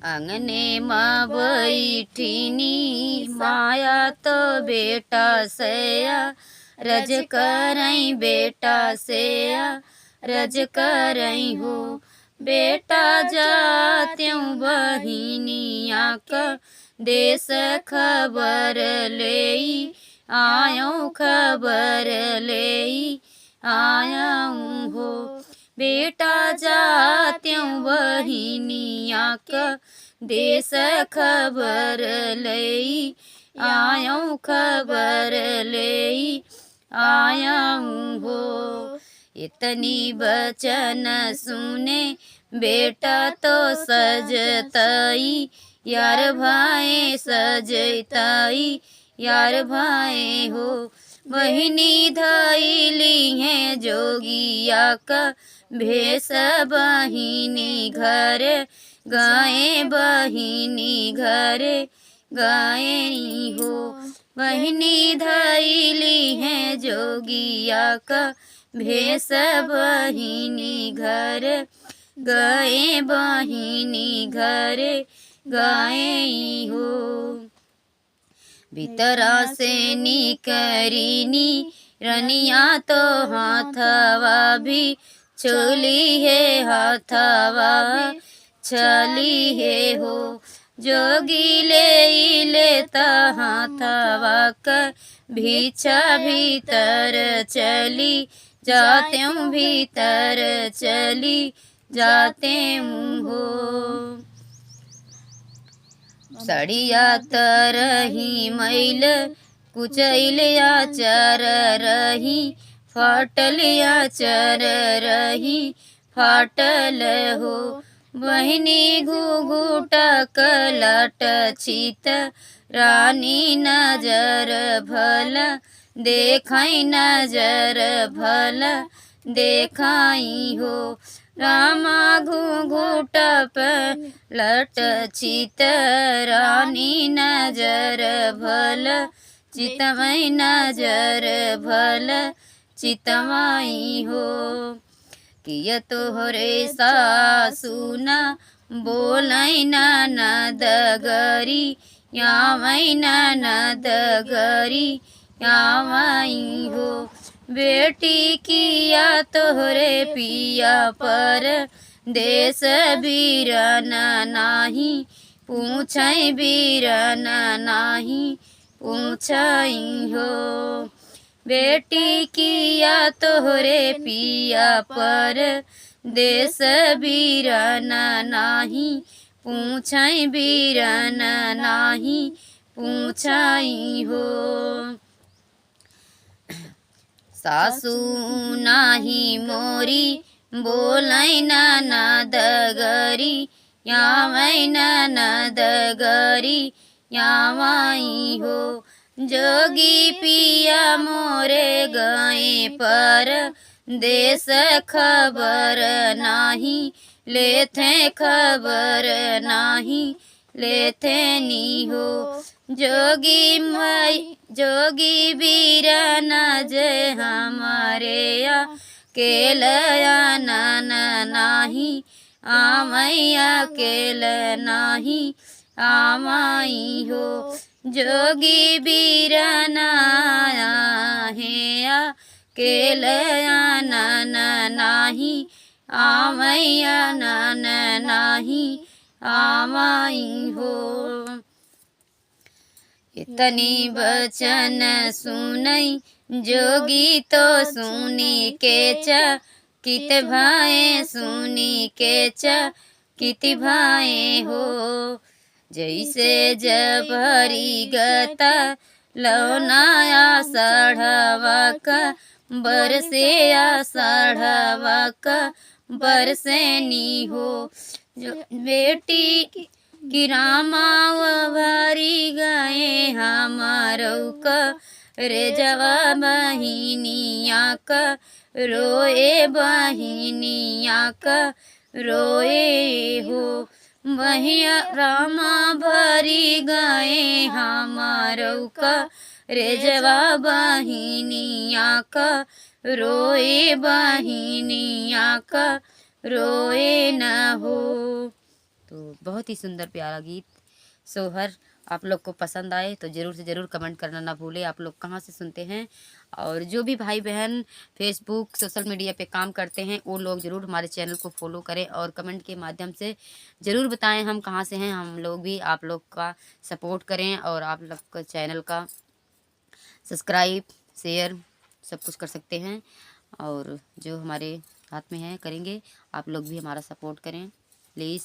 आंगने माँ बैठीनी माया तो बेटा सया रज करई बेटा सेया रज करई हो बेटा जात्यूं बहिनिया का देश खबर लेई आयो खबर लेई आयाऊं हो बेटा जात्यूं बहिनिया का देश खबर लेई आयो खबर लेई आयाऊं हो इतनी बचन सुने बेटा तो सजतई यार भाई सजतई यार भाई हो बहिनी धैली है जोगिया का भेष बहिनी घर गाए बहिनी घर गाए हो बहिनी धैली है जोगिया का भेष बहिनी घर गए बहिनी घर गाए हो भीतरा से निकरीनी रनिया तो हाथवा भी चोली है हाथवा चली है हो जोगी ले लेता हाथवा का भीछा भीतर चली जाते हूँ भीतर चली जाते हूँ हो सड़िया तरही मैल कुचैलिया चर रही फाटलिया चर रही फाटल हो बहिनी घुघुटक लट छित रानी नजर भल देखाई नजर भल देखाई हो रामा घुघुटप लट चित रानी नजर भल चितमय नजर भल चितमाई हो किय तोहरे सासुना बोलै ननद गरी यावै ननद गरी यावई हो बेटी किया तोहरे पिया पर देश बीरन नाही पूछै बीरन नाही पूछई हो बेटी किया तोहरे पिया पर देश बीरन नाही पूछै बीरन नाही पूछई हो सासू नाही मोरी बोलै ननद गरी यावै ननद गरी यावई हो जोगी पिया मोरे गए पर देश खबर नाही लेथे खबर नाही लेथे नी हो जोगी मई जोगी बीरन जय हमारे या केलया नन नाही आमैया केल नाही आमाई हो जोगी बीरन हेया केलया नन नाही आमैया नन नाही आमाई हो इतनी बचन सुनई जोगी तो सुनी के च कित भाए सुनी के च कित भाए हो जैसे जबरी गता लौनाया साढ़वा का बरसे साढ़वा का बरसे नी हो जो बेटी कि रामाव भरी गए हमारो का रे जवा बहिनिया का रोए बहिनिया का रोए हो बहिया रामा भरी गए हमारो का रे जवा बहिनिया का रोए बहिनिया का रोए न हो। तो बहुत ही सुंदर प्यारा गीत सोहर आप लोग को पसंद आए तो ज़रूर से ज़रूर कमेंट करना ना भूलें। आप लोग कहाँ से सुनते हैं, और जो भी भाई बहन फेसबुक सोशल मीडिया पे काम करते हैं वो लोग ज़रूर हमारे चैनल को फॉलो करें और कमेंट के माध्यम से ज़रूर बताएं हम कहाँ से हैं। हम लोग भी आप लोग का सपोर्ट करें और आप लोग का चैनल का सब्सक्राइब शेयर सब कुछ कर सकते हैं, और जो हमारे हाथ में है करेंगे। आप लोग भी हमारा सपोर्ट करें प्लीज़।